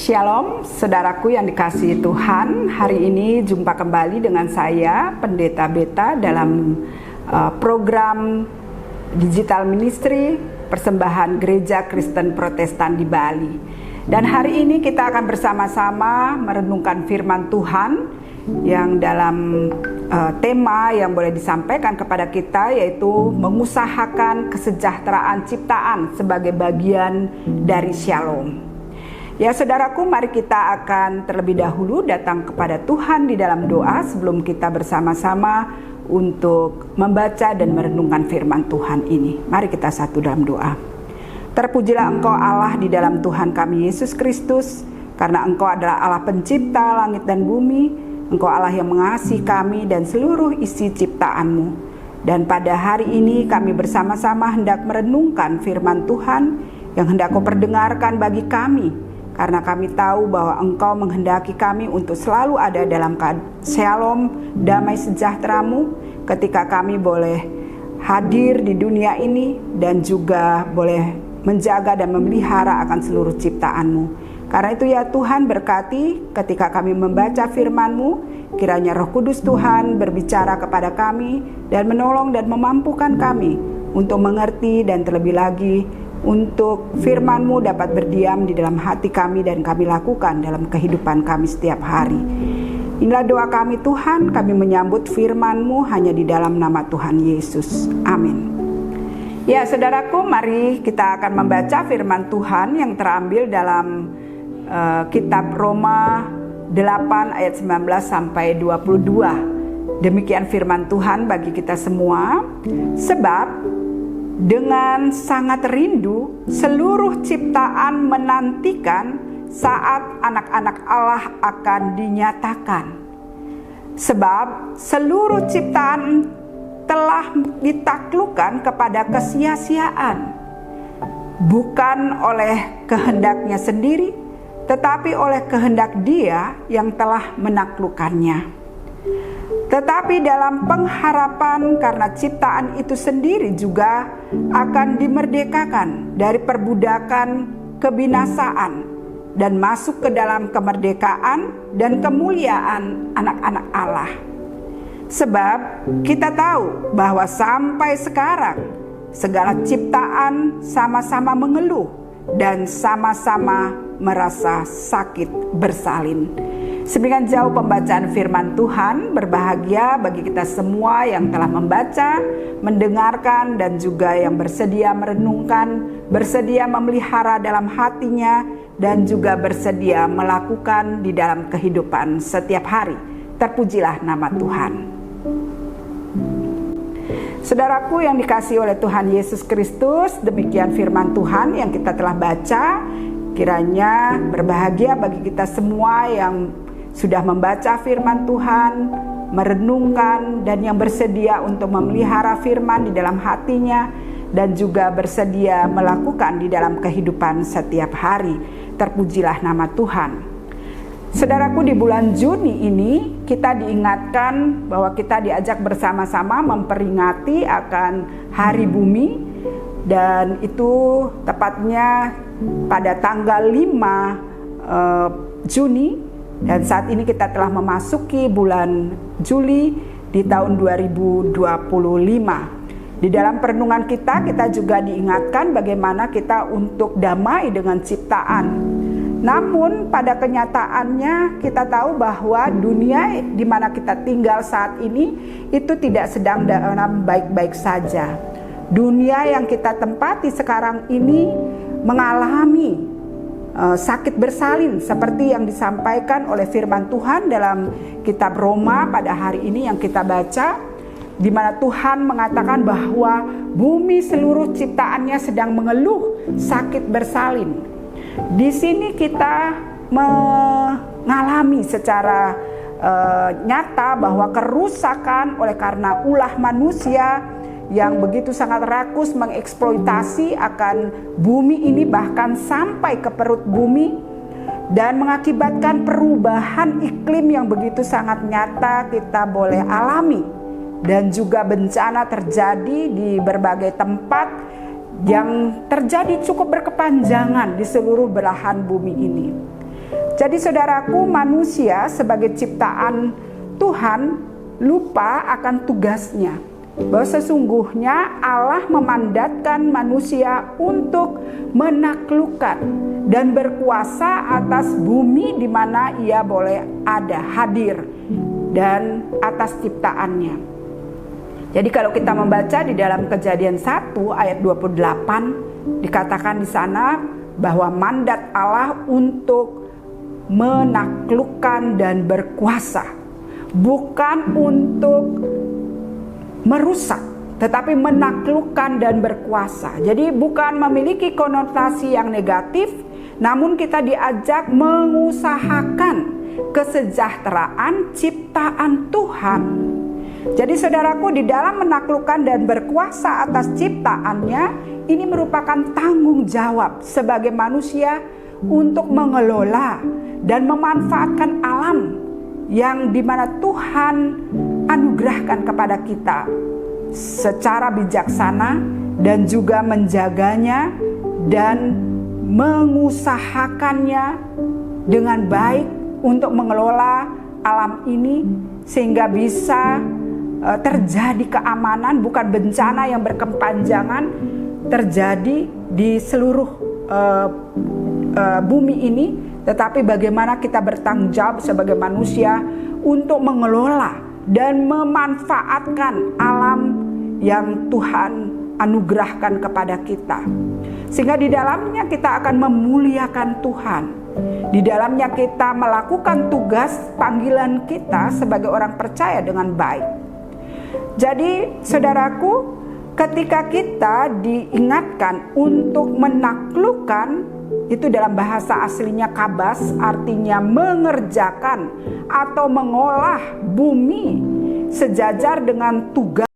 Shalom, saudaraku yang dikasihi Tuhan. Hari ini jumpa kembali dengan saya, Pendeta Beta, dalam program Digital Ministry Persembahan Gereja Kristen Protestan di Bali. Dan hari ini kita akan bersama-sama merenungkan firman Tuhan yang dalam tema yang boleh disampaikan kepada kita, yaitu mengusahakan kesejahteraan ciptaan sebagai bagian dari Shalom. Ya saudaraku, mari kita akan terlebih dahulu datang kepada Tuhan di dalam doa sebelum kita bersama-sama untuk membaca dan merenungkan firman Tuhan ini. Mari kita satu dalam doa. Terpujilah Engkau Allah di dalam Tuhan kami Yesus Kristus, karena Engkau adalah Allah pencipta langit dan bumi. Engkau Allah yang mengasihi kami dan seluruh isi ciptaan-Mu. Dan pada hari ini kami bersama-sama hendak merenungkan firman Tuhan yang hendak Kau perdengarkan bagi kami. Karena kami tahu bahwa Engkau menghendaki kami untuk selalu ada dalam shalom, damai sejahtera-Mu, ketika kami boleh hadir di dunia ini dan juga boleh menjaga dan memelihara akan seluruh ciptaan-Mu. Karena itu ya Tuhan, berkati ketika kami membaca firman-Mu, kiranya Roh Kudus Tuhan berbicara kepada kami dan menolong dan memampukan kami untuk mengerti, dan terlebih lagi untuk firman-Mu dapat berdiam di dalam hati kami dan kami lakukan dalam kehidupan kami setiap hari. Inilah doa kami Tuhan, kami menyambut firman-Mu hanya di dalam nama Tuhan Yesus. Amin. Ya saudaraku, mari kita akan membaca firman Tuhan yang terambil dalam kitab Roma 8 ayat 19 sampai 22. Demikian firman Tuhan bagi kita semua. Sebab dengan sangat rindu seluruh ciptaan menantikan saat anak-anak Allah akan dinyatakan. Sebab seluruh ciptaan telah ditaklukkan kepada kesia-siaan, bukan oleh kehendaknya sendiri, tetapi oleh kehendak Dia yang telah menaklukkannya. Tetapi dalam pengharapan karena ciptaan itu sendiri juga akan dimerdekakan dari perbudakan kebinasaan dan masuk ke dalam kemerdekaan dan kemuliaan anak-anak Allah. Sebab kita tahu bahwa sampai sekarang segala ciptaan sama-sama mengeluh dan sama-sama merasa sakit bersalin. Semakin jauh pembacaan firman Tuhan. Berbahagia bagi kita semua yang telah membaca, mendengarkan, dan juga yang bersedia merenungkan, bersedia memelihara dalam hatinya, dan juga bersedia melakukan di dalam kehidupan setiap hari. Terpujilah nama Tuhan. Saudaraku yang dikasihi oleh Tuhan Yesus Kristus, demikian firman Tuhan yang kita telah baca. Kiranya berbahagia bagi kita semua yang sudah membaca firman Tuhan, merenungkan, dan yang bersedia untuk memelihara firman di dalam hatinya, dan juga bersedia melakukan di dalam kehidupan setiap hari. Terpujilah nama Tuhan. Saudaraku, di bulan Juni ini kita diingatkan bahwa kita diajak bersama-sama memperingati akan Hari Bumi, dan itu tepatnya pada tanggal 5 Juni. Dan saat ini kita telah memasuki bulan Juli di tahun 2025. Di dalam perenungan kita juga diingatkan bagaimana kita untuk damai dengan ciptaan. Namun pada kenyataannya kita tahu bahwa dunia di mana kita tinggal saat ini itu tidak sedang dalam baik-baik saja. Dunia yang kita tempati sekarang ini mengalami sakit bersalin seperti yang disampaikan oleh firman Tuhan dalam kitab Roma pada hari ini yang kita baca, di mana Tuhan mengatakan bahwa bumi seluruh ciptaannya sedang mengeluh sakit bersalin. Di sini kita mengalami secara nyata bahwa kerusakan oleh karena ulah manusia yang begitu sangat rakus mengeksploitasi akan bumi ini, bahkan sampai ke perut bumi, dan mengakibatkan perubahan iklim yang begitu sangat nyata kita boleh alami, dan juga bencana terjadi di berbagai tempat yang terjadi cukup berkepanjangan di seluruh belahan bumi ini. Jadi saudaraku, manusia sebagai ciptaan Tuhan lupa akan tugasnya. Bahwa sesungguhnya Allah memandatkan manusia untuk menaklukkan dan berkuasa atas bumi di mana ia boleh ada, hadir, dan atas ciptaannya. Jadi kalau kita membaca di dalam Kejadian 1 ayat 28, dikatakan di sana bahwa mandat Allah untuk menaklukkan dan berkuasa, bukan untuk merusak, tetapi menaklukkan dan berkuasa. Jadi bukan memiliki konotasi yang negatif, namun kita diajak mengusahakan kesejahteraan ciptaan Tuhan. Jadi saudaraku, di dalam menaklukkan dan berkuasa atas ciptaannya, ini merupakan tanggung jawab sebagai manusia untuk mengelola dan memanfaatkan alam yang dimana Tuhan anugerahkan kepada kita secara bijaksana, dan juga menjaganya dan mengusahakannya dengan baik untuk mengelola alam ini sehingga bisa terjadi keamanan, bukan bencana yang berkepanjangan terjadi di seluruh bumi ini, tetapi bagaimana kita bertanggung jawab sebagai manusia untuk mengelola dan memanfaatkan alam yang Tuhan anugerahkan kepada kita, sehingga di dalamnya kita akan memuliakan Tuhan. Di dalamnya kita melakukan tugas panggilan kita sebagai orang percaya dengan baik. Jadi saudaraku, ketika kita diingatkan untuk menaklukkan, itu dalam bahasa aslinya kabas, artinya mengerjakan atau mengolah bumi sejajar dengan tugas